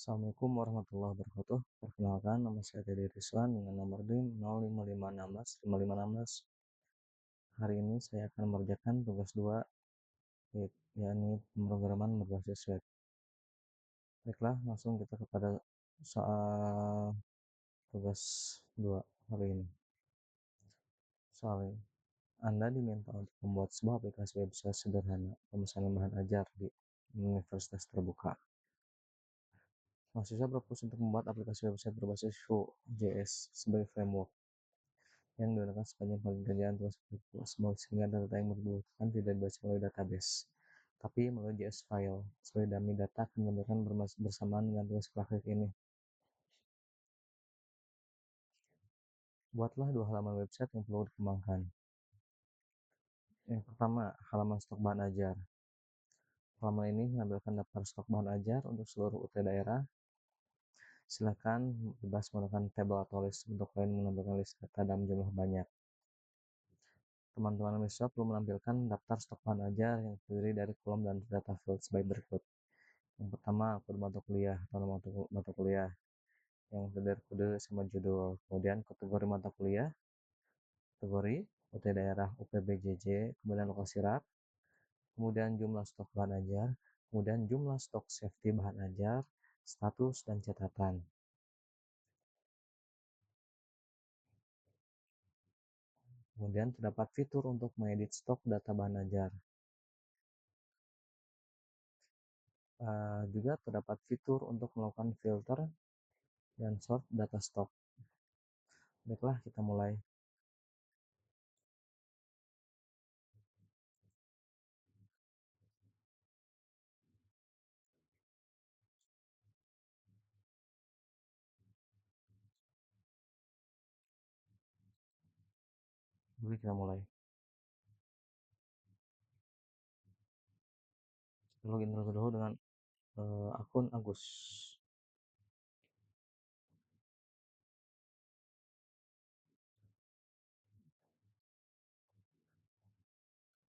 Assalamualaikum warahmatullahi wabarakatuh. Perkenalkan, nama saya Dede Rizwan dengan nomor NIM 0551655516. Hari ini saya akan mengerjakan tugas 2, yakni pemrograman berbasis web. Baiklah, langsung kita kepada soal tugas 2 hari ini. Soal ini, Anda diminta untuk membuat sebuah aplikasi website sederhana pemesanan bahan ajar di universitas terbuka. Mahasiswa berfokus untuk membuat aplikasi website berbasis Vue.js sebagai framework yang digunakan sepanjang pekerjaan tugas sehingga data yang dibutuhkan tidak dibaca melalui database, tapi melalui JS file. Sebagai dummy data akan ditampilkan bersamaan dengan tugas praktik ini. Buatlah 2 halaman website yang perlu dikembangkan. Yang pertama, halaman stok bahan ajar. Halaman ini menampilkan daftar stok bahan ajar untuk seluruh UT daerah. Silakan bebas menggunakan tabel atau list untuk kalian menampilkan list data dalam jumlah banyak. Teman-teman mahasiswa perlu menampilkan daftar stok bahan ajar yang terdiri dari kolom dan data field sebagai berikut. Yang pertama, kode mata kuliah atau nama mata kuliah yang terdiri dari kode sama judul. Kemudian kategori mata kuliah, kategori UT daerah UPBJJ, kemudian lokasi rak, kemudian jumlah stok bahan ajar, kemudian jumlah stok safety bahan ajar, status dan catatan. Kemudian terdapat fitur untuk mengedit stok data bahan ajar. Juga terdapat fitur untuk melakukan filter dan sort data stok. Baiklah, kita mulai. Kita mulai. Login terlebih dahulu dengan akun Agus.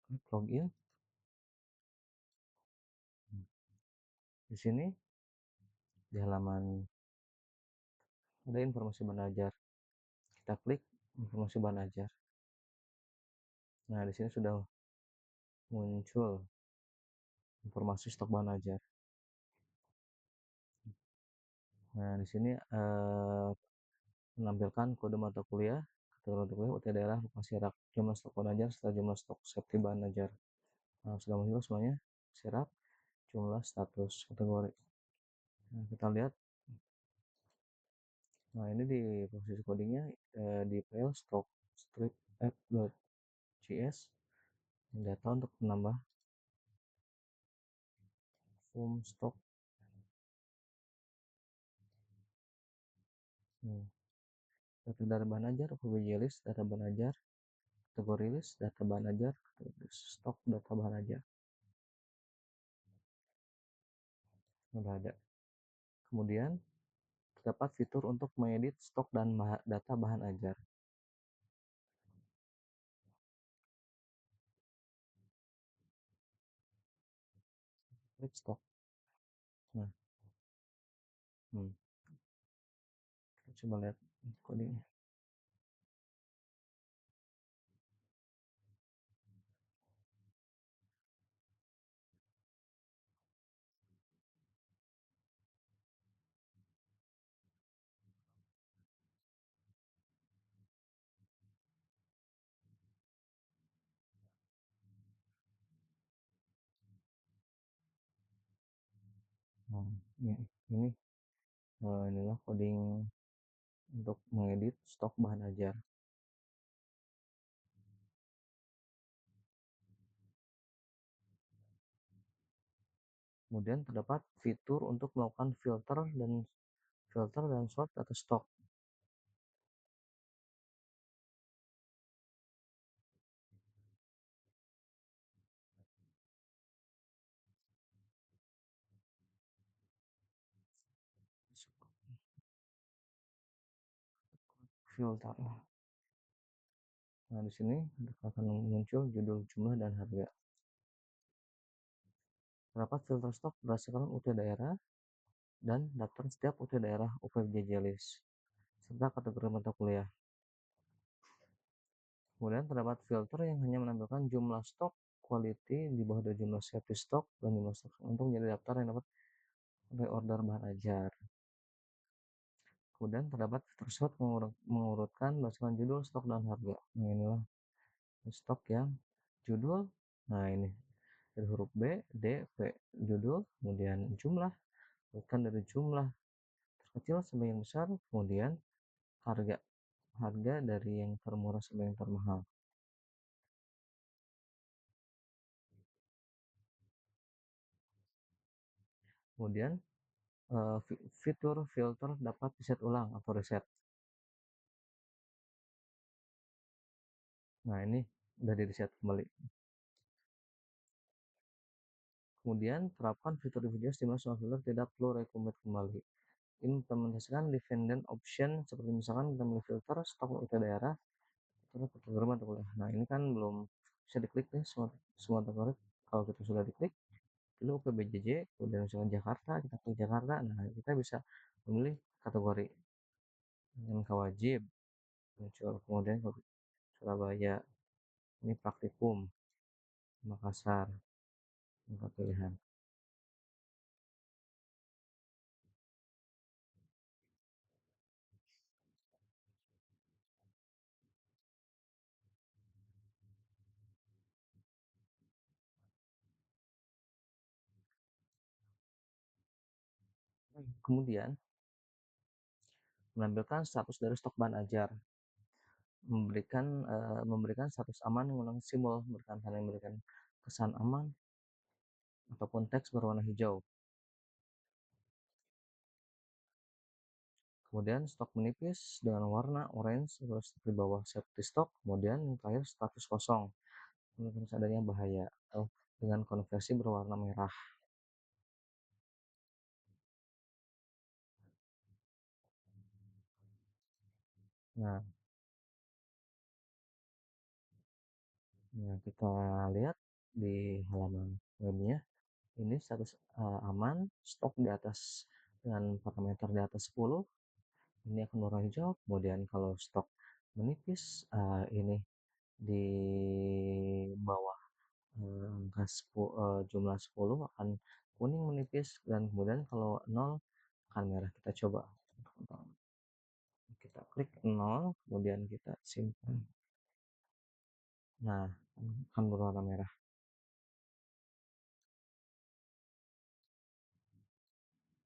Klik login. Di sini di halaman ada informasi bahan ajar. Kita klik informasi bahan ajar. Nah, di sini sudah muncul informasi stok bahan ajar. Nah, di sini menampilkan kode mata kuliah, kategori mata kuliah, UT daerah, lokasi rak, jumlah stok bahan ajar, serta jumlah stok safety bahan ajar. Nah, sudah muncul semuanya. Sirak, jumlah, status, kategori. Nah, kita lihat. Nah, ini di posisi codingnya di file stock strip app.js data untuk menambah form stock. Data dari bahan ajar, UPBJ list, data bahan ajar, kategori list, data bahan ajar, stok data bahan ajar. Sudah ada. Kemudian terdapat fitur untuk mengedit stok dan data bahan ajar. Klik stok. Nah, kita coba lihat codingnya. Nah, ini inilah coding untuk mengedit stok bahan ajar. Kemudian terdapat fitur untuk melakukan filter dan sort data stok. Filter. Nah, di sini akan muncul judul, jumlah, dan harga. Terdapat filter stok berdasarkan UT daerah, dan daftar setiap UT daerah UPJJ list, serta kategori mata kuliah. Kemudian terdapat filter yang hanya menampilkan jumlah stok quality di bawah dari jumlah safety stock dan jumlah stok untuk menjadi daftar yang dapat reorder bahan ajar. Kemudian terdapat fitur tersebut mengurutkan berdasarkan judul, stok, dan harga. Nah, inilah stok yang judul. Nah, ini dari huruf B, D, V, judul, kemudian jumlah, bukan dari jumlah terkecil sampai yang besar, kemudian harga, harga dari yang termurah sampai yang termahal. Kemudian fitur filter dapat reset ulang atau reset. Nah, ini udah di reset kembali. Kemudian terapkan fitur reviewers di mana semua filter tidak perlu recommit kembali. Implementasikan dependent option seperti misalkan kita milih filter stok UT daerah terus kategori mata kuliah. Nah, ini kan belum bisa diklik nih semua kategori. Kalau kita sudah diklik pilih UPBJJ, kemudian misalkan Jakarta, kita klik Jakarta. Nah, kita bisa memilih kategori yang wajib muncul, kemudian Surabaya ini praktikum, Makassar tempat pilihan. Kemudian menampilkan status dari stok bahan ajar, memberikan status aman menggunakan simbol, memberikan tanda yang memberikan kesan aman ataupun teks berwarna hijau. Kemudian stok menipis dengan warna orange terus di bawah safety stock. Kemudian yang terakhir status kosong, menunjukkan adanya bahaya atau dengan konversi berwarna merah. Nah, kita lihat di halaman webnya. Ini status aman, stok di atas dengan parameter di atas 10, ini akan berwarna hijau. Kemudian kalau stok menipis, ini di bawah angka jumlah 10 akan kuning menipis, dan kemudian kalau 0 akan merah. Kita coba, kita klik 0, kemudian kita simpan. Nah, akan berwarna merah.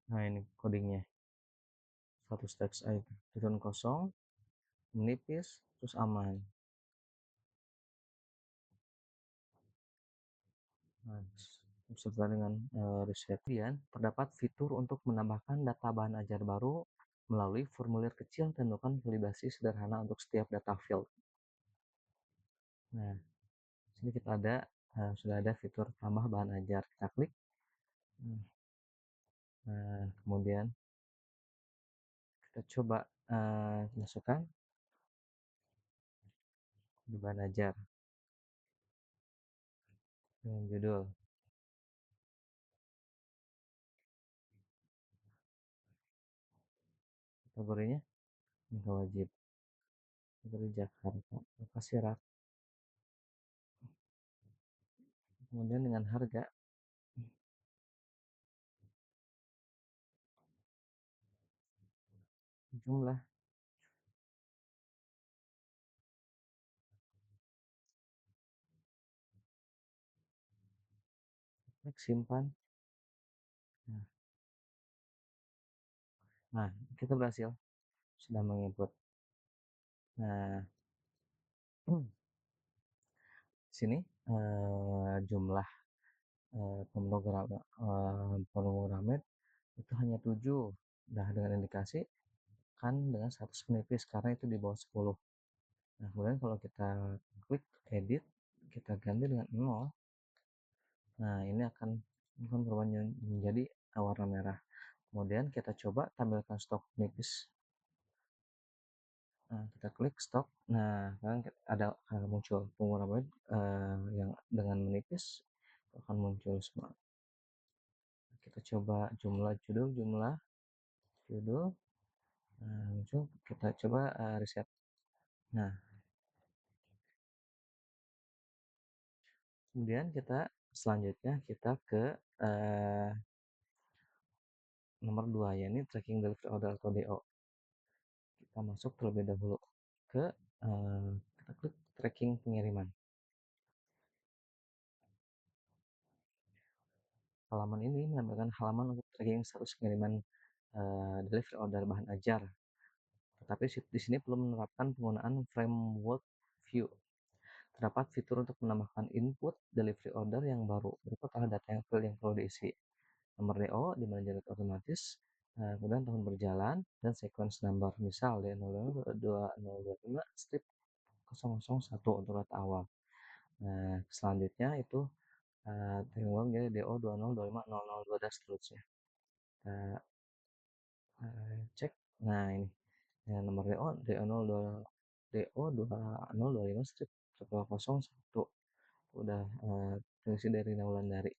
Nah, ini codingnya. Status teks turun kosong, menipis, terus aman. Nah, beserta dengan riset. Kemudian terdapat fitur untuk menambahkan data bahan ajar baru melalui formulir kecil dan melakukan validasi sederhana untuk setiap data field. Nah, sini kita sudah ada fitur tambah bahan ajar. Kita klik. Nah, kemudian kita coba masukkan di bahan ajar dengan judul. Kategorinya ini wajib. Kategori Jakarta. Lokasi rak. Kemudian dengan harga, jumlah, klik simpan. Nah, kita berhasil sudah menginput. Nah, sini jumlah pemrograman itu hanya 7. Nah, dengan indikasi kan dengan 100 menipis karena itu di bawah 10. Nah, kemudian kalau kita klik edit, kita ganti dengan 0. Nah, ini akan berubah menjadi warna merah. Kemudian kita coba tampilkan stok menipis. Nah, kita klik stok. Nah, sekarang ada akan muncul penggunaan yang dengan menipis akan muncul semua. kita coba jumlah judul, muncul, kita coba reset. Nah, kemudian selanjutnya kita ke nomor 2, yakni tracking delivery order atau DO. Kita masuk terlebih dahulu ke kita klik tracking pengiriman. Halaman ini menampilkan halaman untuk tracking status pengiriman delivery order bahan ajar. Tetapi di sini belum menerapkan penggunaan framework view. Terdapat fitur untuk menambahkan input delivery order yang baru. Berikut adalah data yang perlu diisi. Nomor DO di mana generate otomatis, kemudian tahun berjalan, dan sequence number. Misal D002025 strip 001 untuk data awal. Nah, selanjutnya itu framework jadi DO20250002 dan seterusnya. Kita cek. Nah, ini ya, nomor DO2025 strip 001 udah terisi dari Wulandari.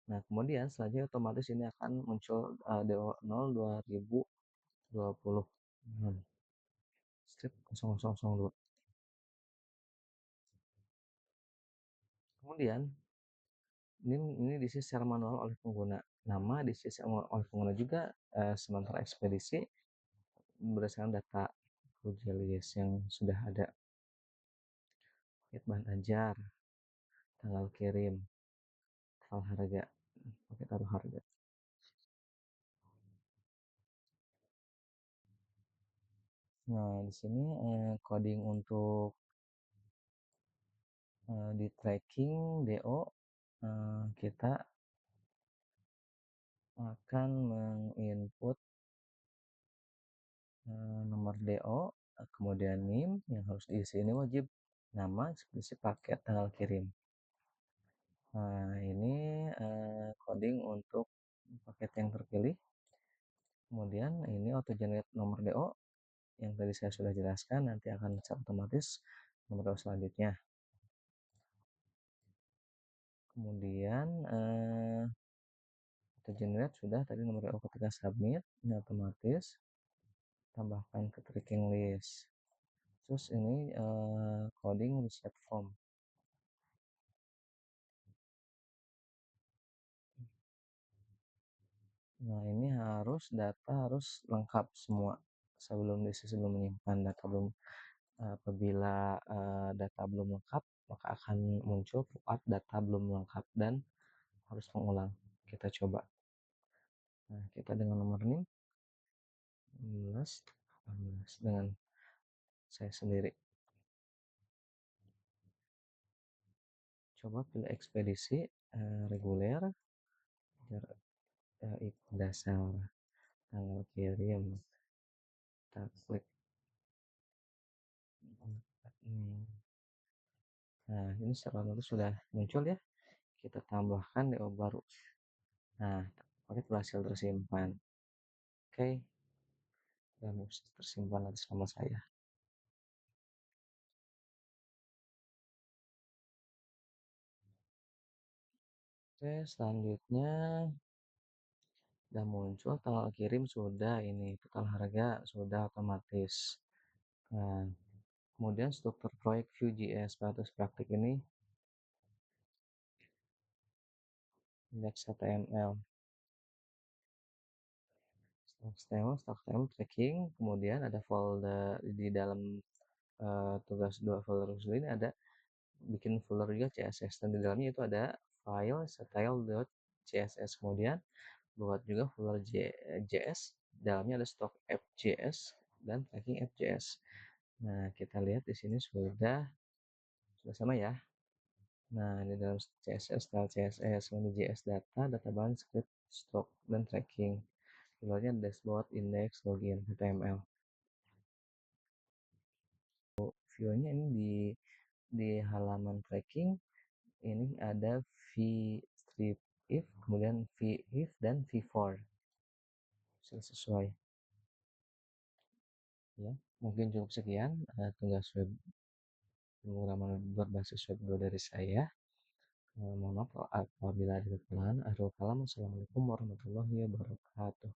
Nah, kemudian selanjutnya otomatis ini akan muncul DO0 2020 strip 0002. Kemudian ini diisi secara manual oleh pengguna. Nama diisi oleh pengguna juga, sementara ekspedisi berdasarkan data list yang sudah ada. Paket bahan ajar, tanggal kirim, total harga, paket taruh harga. Nah, di sini coding untuk di tracking DO kita akan menginput nomor DO, kemudian NIM yang harus diisi ini wajib nama, ekspedisi, paket, tanggal kirim. Nah, ini coding untuk paket yang terpilih. Kemudian ini auto generate nomor DO yang tadi saya sudah jelaskan, nanti akan secara otomatis nomor DO selanjutnya. Kemudian auto generate sudah tadi nomor DO ketika submit, ini otomatis tambahkan ke tracking list. Terus ini coding reset form. Nah, ini data harus lengkap semua sebelum menyimpan data. Apabila data belum lengkap, maka akan muncul pop-up data belum lengkap dan harus mengulang. Kita coba. Nah, kita dengan nomor ini 16 dengan saya sendiri. Coba pilih ekspedisi reguler, dasar, tanggal kirim. Kita klik. Nah, ini secara otomatis sudah muncul ya. Kita tambahkan DO baru. Nah, paket berhasil tersimpan. Oke, dan tersimpan atas nama saya. Oke, selanjutnya sudah muncul tanggal kirim, sudah ini total harga sudah otomatis. Nah, kemudian struktur proyek Vue.js status praktik ini index HTML, HTML tracking, kemudian ada folder di dalam tugas 2 folder ini ada bikin folder juga CSS, dan di dalamnya itu ada file style.css, kemudian buat juga folder JS, dalamnya ada stok app.js dan tracking app.js. Nah, kita lihat di sini sudah sama ya. Nah, di dalam CSS, style CSS, kemudian JS data bahan, script, stok, dan tracking. Di luarnya dashboard, index, login, HTML. View-nya ini di halaman tracking ini ada v-strip if, kemudian v-if, dan v-for. Sesuai. Ya, mungkin cukup sekian tugas web pemrograman berbasis web 2 dari saya. Mohon maaf apabila ada kesalahan. Akhirul kalam. Wassalamualaikum warahmatullahi wabarakatuh.